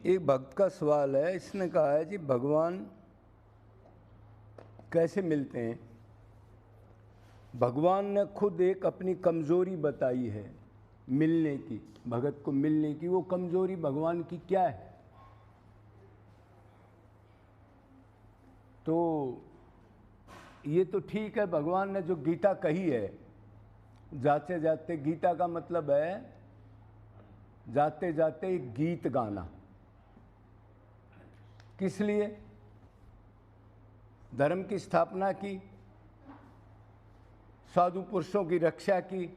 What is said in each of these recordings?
एक भक्त का सवाल है, इसने कहा है जी भगवान कैसे मिलते हैं। भगवान ने खुद एक अपनी कमज़ोरी बताई है मिलने की, भगत को मिलने की। वो कमज़ोरी भगवान की क्या है? तो ये तो ठीक है, भगवान ने जो गीता कही है, जाते जाते, गीता का मतलब है जाते जाते एक गीत गाना। किस लिए? धर्म की स्थापना की, साधु पुरुषों की रक्षा की,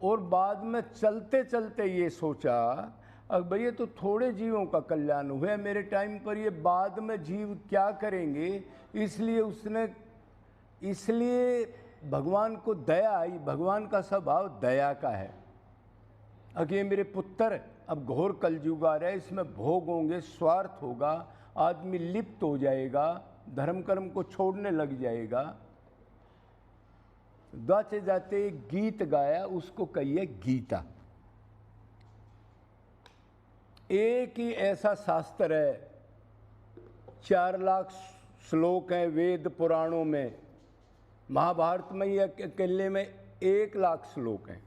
और बाद में चलते चलते ये सोचा अब भैया तो थोड़े जीवों का कल्याण हुआ मेरे टाइम पर, ये बाद में जीव क्या करेंगे। इसलिए भगवान को दया आई। भगवान का स्वभाव दया का है। अगर ये मेरे पुत्र, अब घोर कलयुग आ रहा है, इसमें भोग होंगे, स्वार्थ होगा, आदमी लिप्त हो जाएगा, धर्म कर्म को छोड़ने लग जाएगा। जाते जाते एक गीत गाया, उसको कहिए गीता। एक ही ऐसा शास्त्र है, 4 लाख श्लोक हैं वेद पुराणों में, महाभारत में या अकेले में 1 लाख श्लोक हैं।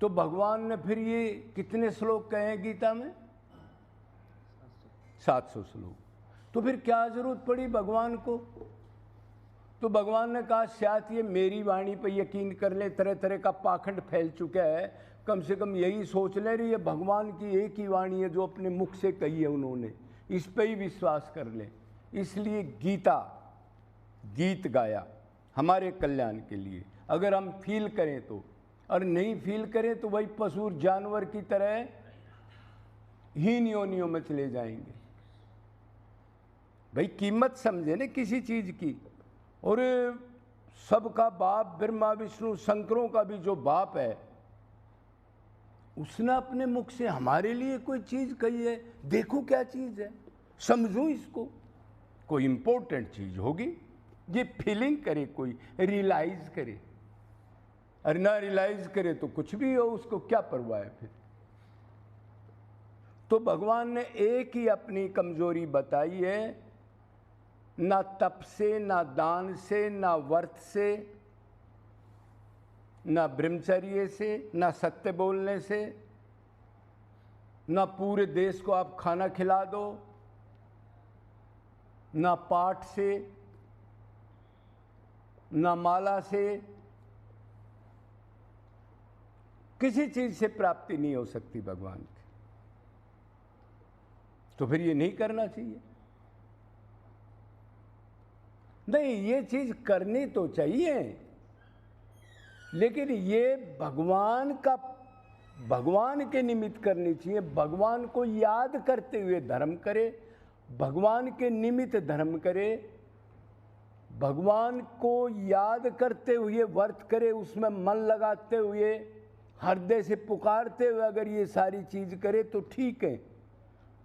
तो भगवान ने फिर ये कितने श्लोक कहे हैं गीता में? 700 श्लोक। तो फिर क्या जरूरत पड़ी भगवान को? तो भगवान ने कहा शायद ये मेरी वाणी पर यकीन कर ले, तरह तरह का पाखंड फैल चुका है, कम से कम यही सोच ले रही है भगवान की एक ही वाणी है जो अपने मुख से कही है उन्होंने, इस पर ही विश्वास कर ले। इसलिए गीत गाया हमारे कल्याण के लिए। अगर हम फील करें तो, और नहीं फील करें तो वही पशु जानवर की तरह हीन योनियों में चले जाएंगे। भाई कीमत समझे ना किसी चीज की। और सबका बाप ब्रह्मा विष्णु शंकरों का भी जो बाप है, उसने अपने मुख से हमारे लिए कोई चीज कही है। देखो क्या चीज है, समझो इसको, कोई इंपॉर्टेंट चीज होगी। ये फीलिंग करे, कोई रियलाइज करे। अरे ना रियलाइज करे तो कुछ भी हो, उसको क्या परवाह है फिर। तो भगवान ने एक ही अपनी कमजोरी बताई है, ना तप से, ना दान से, ना व्रत से, ना ब्रह्मचर्य से, ना सत्य बोलने से, ना पूरे देश को आप खाना खिला दो, ना पाठ से, ना माला से, किसी चीज से प्राप्ति नहीं हो सकती भगवान की। तो फिर ये नहीं करना चाहिए। नहीं, ये चीज करनी तो चाहिए, लेकिन ये भगवान के निमित्त करनी चाहिए। भगवान को याद करते हुए धर्म करे, भगवान के निमित्त धर्म करे, भगवान को याद करते हुए व्रत करे, उसमें मन लगाते हुए, हृदय से पुकारते हुए अगर ये सारी चीज करे तो ठीक है।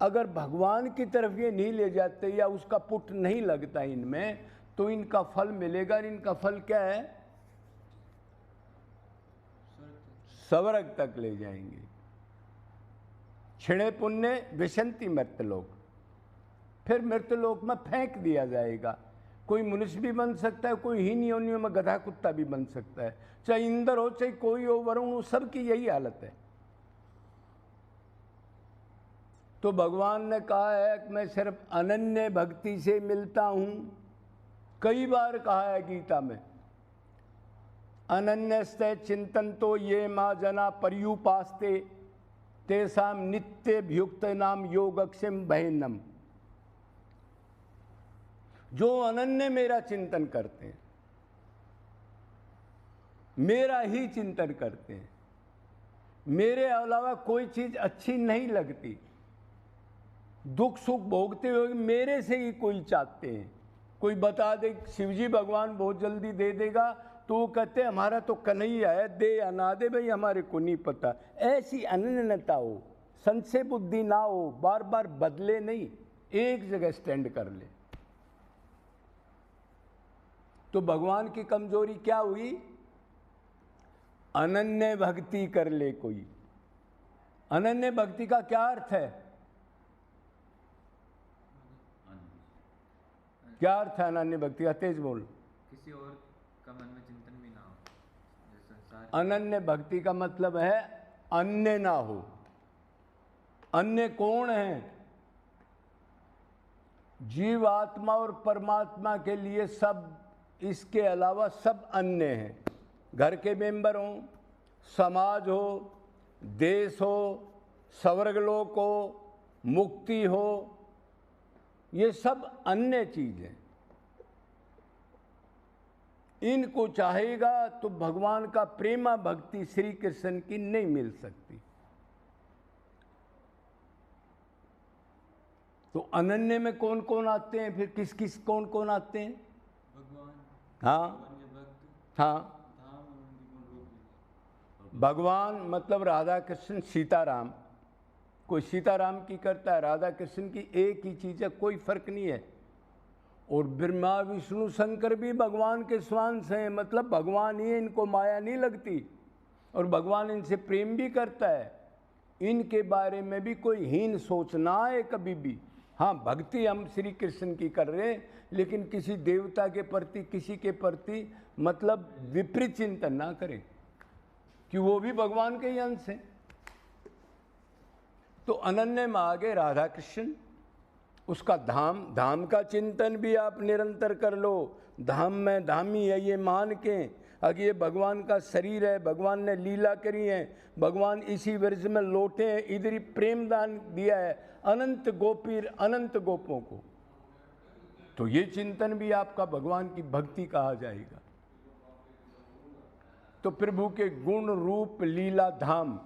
अगर भगवान की तरफ ये नहीं ले जाते या उसका पुट नहीं लगता इनमें, तो इनका फल मिलेगा। इनका फल क्या है? स्वर्ग तक ले जाएंगे। क्षणे पुण्य विशंति मृत्यलोक, फिर मृत्यलोक में फेंक दिया जाएगा। कोई मनुष्य भी बन सकता है, कोई हीन योनियों में गधा कुत्ता भी बन सकता है, चाहे इंद्र हो चाहे कोई हो, वरुण हो, सबकी यही हालत है। तो भगवान ने कहा है कि मैं सिर्फ अनन्य भक्ति से मिलता हूं। कई बार कहा है गीता में, अनन्यस्ते चिंतन्तो ये मां जना पर्युपास्ते तेसाम नित्यभ्युक्त नाम योगक्षेम बहिनम। जो अनन्य मेरा चिंतन करते हैं, मेरा ही चिंतन करते हैं, मेरे अलावा कोई चीज अच्छी नहीं लगती, दुख सुख भोगते हुए मेरे से ही कोई चाहते हैं। कोई बता दे शिवजी भगवान बहुत जल्दी दे देगा, तो वो कहते हैं हमारा तो कन्हैया है, दे या ना दे भाई हमारे को नहीं पता। ऐसी अनन्यता हो, संशय बुद्धि ना हो, बार बार बदले नहीं, एक जगह स्टैंड कर ले। तो भगवान की कमजोरी क्या हुई? अनन्य भक्ति कर ले कोई। अनन्य भक्ति का क्या अर्थ है? क्या अर्थ है अनन्य भक्ति का? तेज बोल। किसी और का मन में चिंतन भी ना हो, जैसे संसार। अनन्य भक्ति का मतलब है अन्य ना हो। अन्य कौन है? जीव आत्मा और परमात्मा के लिए सब, इसके अलावा सब अन्य हैं। घर के मेंबर हों, समाज हो, देश हो, स्वर्गलोक हो, मुक्ति हो, ये सब अन्य चीज हैं। इनको चाहेगा तो भगवान का प्रेमा भक्ति श्री कृष्ण की नहीं मिल सकती। तो अनन्य में कौन कौन आते हैं फिर? किस किस कौन कौन आते हैं? भगवान, हाँ हाँ, भगवान मतलब राधा कृष्ण सीताराम। कोई सीताराम की करता है, राधा कृष्ण की एक ही चीज़ है, कोई फर्क नहीं है। और ब्रह्मा विष्णु शंकर भी भगवान के स्वांश हैं, मतलब भगवान ही, इनको माया नहीं लगती और भगवान इनसे प्रेम भी करता है। इनके बारे में भी कोई हीन सोच ना आए कभी भी। हाँ, भक्ति हम श्री कृष्ण की कर रहे हैं, लेकिन किसी देवता के प्रति, किसी के प्रति मतलब विपरीत चिंतन ना करें, कि वो भी भगवान के ही अंश हैं। तो अनन्य में आगे राधा कृष्ण, उसका धाम, धाम का चिंतन भी आप निरंतर कर लो। धाम में धामी है ये मान के, अगर ये भगवान का शरीर है, भगवान ने लीला करी है, भगवान इसी वर्ष में लौटे हैं, इधर ही प्रेम दान दिया है अनंत गोपीर अनंत गोपों को, तो ये चिंतन भी आपका भगवान की भक्ति कहा जाएगा। तो प्रभु के गुण रूप लीला धाम,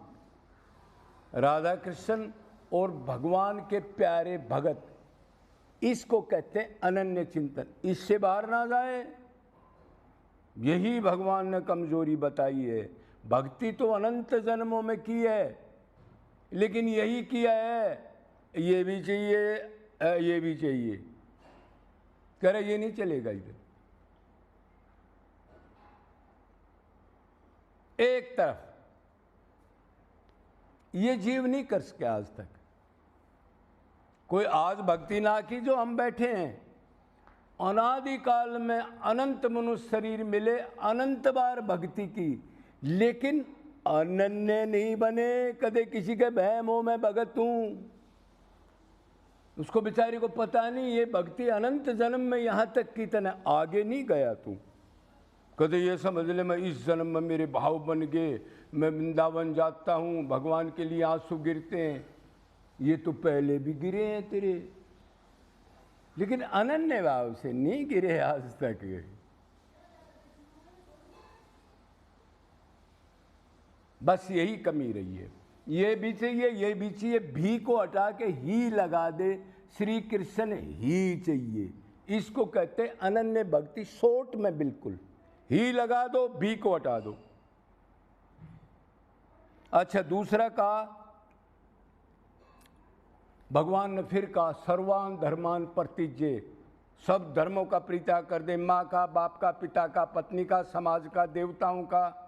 राधा कृष्ण और भगवान के प्यारे भगत, इसको कहते हैं अनन्य चिंतन। इससे बाहर ना जाए, यही भगवान ने कमजोरी बताई है। भक्ति तो अनंत जन्मों में की है, लेकिन यही किया है, ये भी चाहिए, ये भी चाहिए, कह रहे ये नहीं चलेगा इधर। एक तरफ ये जीव नहीं कर सके आज तक। कोई आज भक्ति ना की जो हम बैठे हैं, अनादिकाल में अनंत मनुष्य शरीर मिले, अनंत बार भक्ति की, लेकिन अनन्य नहीं बने। कदे किसी के भय मोह में भगत हूं, उसको बेचारे को पता नहीं ये भक्ति अनंत जन्म में यहां तक की तरह आगे नहीं गया तू। कदे ये समझ ले मैं इस जन्म में मेरे भाव बन गए, मैं वृंदावन जाता हूँ, भगवान के लिए आंसू गिरते हैं। ये तो पहले भी गिरे हैं तेरे, लेकिन अनन्य भाव से नहीं गिरे आज तक। बस यही कमी रही है। ये भी चाहिए, ये भी चाहिए, भी को हटा के ही लगा दे, श्री कृष्ण ही चाहिए। इसको कहते हैं अनन्य भक्ति। शॉर्ट में बिल्कुल ही लगा दो, भी को हटा दो। अच्छा, दूसरा कहा, भगवान ने फिर कहा सर्वान धर्मान परित्यज्य, सब धर्मों का परित्याग कर दे। माँ का, बाप का, पिता का, पत्नी का, समाज का, देवताओं का।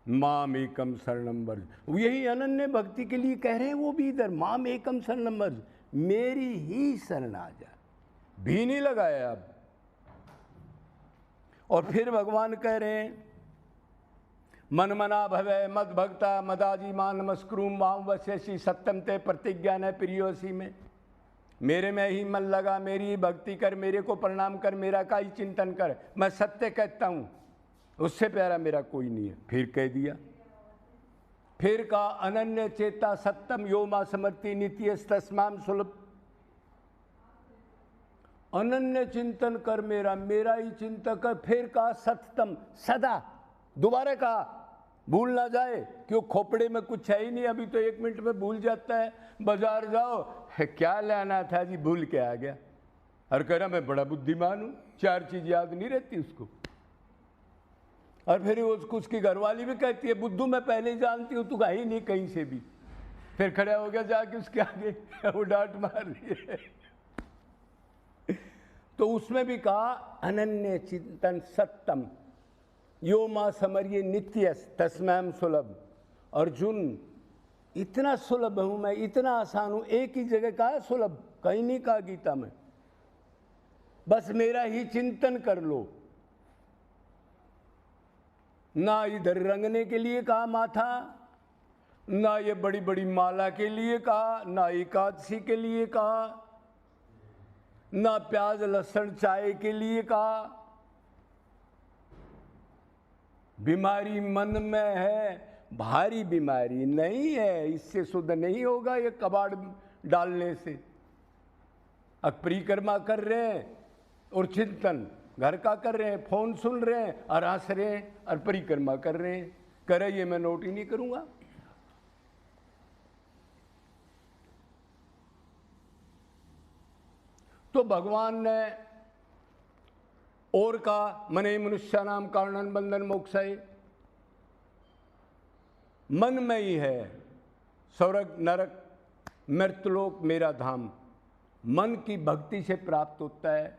माम एकम शरणम व्रज, यही अनन्य भक्ति के लिए कह रहे हैं वो भी इधर। माम एकम शरणम व्रज, मेरी ही शरण आ जा, भी नहीं लगाया अब। और फिर भगवान कह रहे हैं मन मना भवै मद भक्ता मदाजी मान नमस्कुरुम वाम वशेषी सत्यम ते प्रतिज्ञा न प्रियोसी में। मेरे में ही मन लगा, मेरी ही भक्ति कर, मेरे को प्रणाम कर, मेरा का ही चिंतन कर, मैं सत्य कहता हूं, उससे प्यारा मेरा कोई नहीं है। फिर कह दिया, फिर कहा अनन्य चेता सत्यम यो मा समर्ति नित्य तस्माम सुलभ। अनन्य चिंतन कर मेरा, मेरा ही चिंतन कर। फिर कहा सत्यम सदा, दोबारा कहा भूल ना जाए, क्यों खोपड़े में कुछ है ही नहीं, अभी तो 1 मिनट में भूल जाता है। बाजार जाओ, क्या लेना था जी, भूल के आ गया। और कह रहा मैं बड़ा बुद्धिमान हूं, 4 चीज याद नहीं रहती उसको। और फिर उसको उसकी घरवाली भी कहती है बुद्धू मैं पहले ही जानती हूँ, तू है ही नहीं कहीं से भी। फिर खड़ा हो गया जाके उसके आगे, वो डांट मार रही है। तो उसमें भी कहा अनन्य चिंतन सत्यम यो मां समर्ये नित्य तस्मैम सुलभ। अर्जुन, इतना सुलभ हूं मैं, इतना आसान हूं, एक ही जगह कहा सुलभ, कहीं नहीं कहा गीता में। बस मेरा ही चिंतन कर लो। ना इधर रंगने के लिए कहा माथा, ना ये बड़ी बड़ी माला के लिए कहा, ना एकादशी के लिए कहा, ना प्याज लहसुन चाय के लिए कहा। बीमारी मन में है, भारी बीमारी नहीं है, इससे शुद्ध नहीं होगा ये कबाड़ डालने से। अब परिक्रमा कर रहे हैं और चिंतन घर का कर रहे हैं, फोन सुन रहे हैं और हंस रहे हैं और परिक्रमा कर रहे हैं। करे ये मैं नोट ही नहीं करूंगा। तो भगवान ने और कहा मने मनुष्य नाम कारणन बंधन मोक्षाय, मन में ही है स्वर्ग नरक मृत्युलोक मेरा धाम। मन की भक्ति से प्राप्त होता है।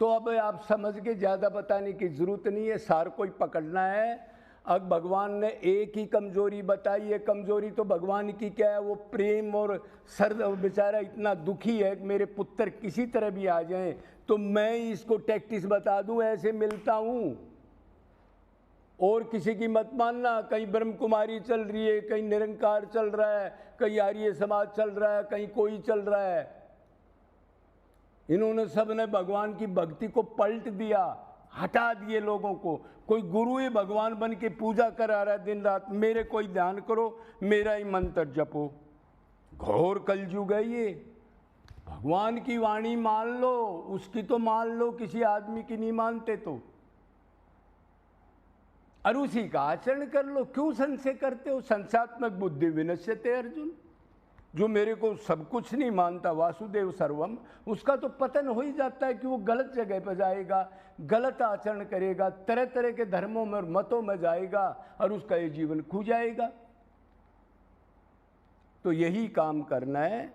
तो अब आप समझ के ज़्यादा बताने की जरूरत नहीं है, सार कोई पकड़ना है। अब भगवान ने एक ही कमजोरी बताई है। कमजोरी तो भगवान की क्या है, वो प्रेम और सर्द। बेचारा इतना दुखी है कि मेरे पुत्र किसी तरह भी आ जाएं तो मैं इसको टैक्टिस बता दूं, ऐसे मिलता हूं। और किसी की मत मानना, कहीं ब्रह्म कुमारी चल रही है, कहीं निरंकार चल रहा है, कहीं आर्य समाज चल रहा है, कहीं कोई चल रहा है। इन्होंने सब ने भगवान की भक्ति को पलट दिया, हटा दिए लोगों को। कोई गुरु ही भगवान बन के पूजा करा रहा है दिन रात, मेरे कोई ध्यान करो, मेरा ही मंत्र जपो। घोर कलयुग है ये। भगवान की वाणी मान लो, उसकी तो मान लो, किसी आदमी की नहीं मानते तो, और उसी का आचरण कर लो। क्यों संशय करते हो? संशयात्मक बुद्धि विनश्यते अर्जुन। जो मेरे को सब कुछ नहीं मानता, वासुदेव सर्वम, उसका तो पतन हो ही जाता है कि वो गलत जगह पर जाएगा, गलत आचरण करेगा, तरह तरह के धर्मों में और मतों में जाएगा और उसका ये जीवन खो जाएगा। तो यही काम करना है।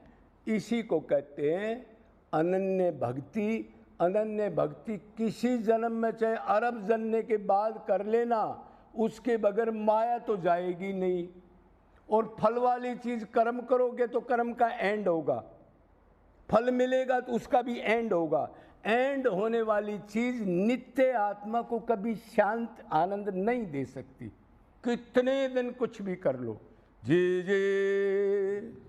इसी को कहते हैं अनन्य भक्ति। अनन्य भक्ति किसी जन्म में चाहे अरब जन्म के बाद कर लेना, उसके बगैर माया तो जाएगी नहीं। और फल वाली चीज कर्म करोगे तो कर्म का एंड होगा, फल मिलेगा तो उसका भी एंड होगा। एंड होने वाली चीज नित्य आत्मा को कभी शांत आनंद नहीं दे सकती। कितने दिन कुछ भी कर लो। जी जी।